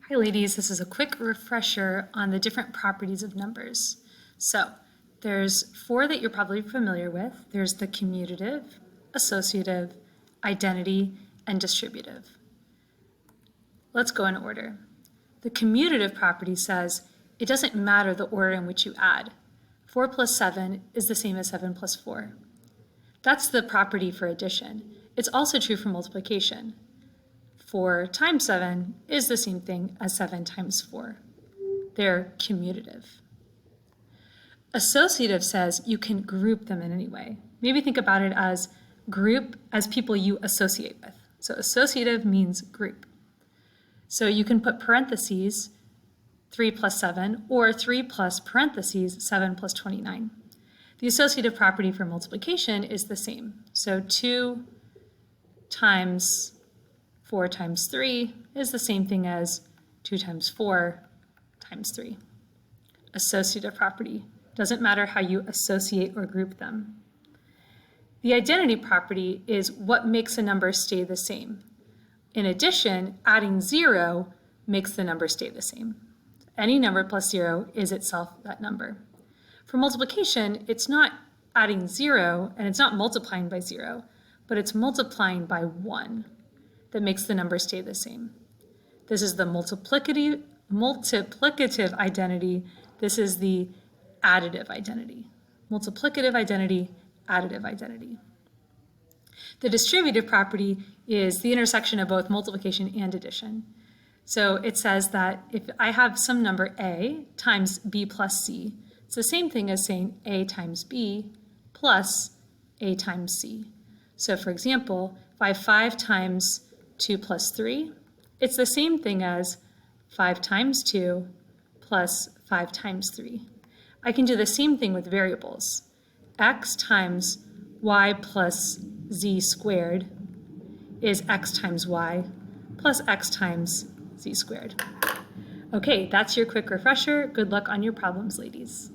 Hi ladies, this is a quick refresher on the different properties of numbers. So there's four that you're probably familiar with. There's the commutative, associative, identity, and distributive. Let's go in order. The commutative property says it doesn't matter the order in which you add. 4 plus 7 is the same as 7 plus 4. That's the property for addition. It's also true for multiplication. 4 times 7 is the same thing as 7 times 4. They're commutative. Associative says you can group them in any way. Maybe think about it as group as people you associate with. So associative means group. So you can put parentheses 3 plus 7 or 3 plus parentheses 7 plus 29. The associative property for multiplication is the same. So 2 times 4 times 3 is the same thing as 2 times 4 times 3. Associative property. Doesn't matter how you associate or group them. The identity property is what makes a number stay the same. In addition, adding 0 makes the number stay the same. Any number plus 0 is itself that number. For multiplication, it's not adding 0 and it's not multiplying by 0, but it's multiplying by 1 that makes the number stay the same. This is the multiplicative identity. This is the additive identity. Multiplicative identity, additive identity. The distributive property is the intersection of both multiplication and addition. So it says that if I have some number a times b plus c, it's the same thing as saying a times b plus a times c. So for example, if I have 5 times 2 plus 3, it's the same thing as 5 times 2 plus 5 times 3. I can do the same thing with variables. X times y plus z squared is x times y plus x times z squared. Okay, that's your quick refresher. Good luck on your problems, ladies.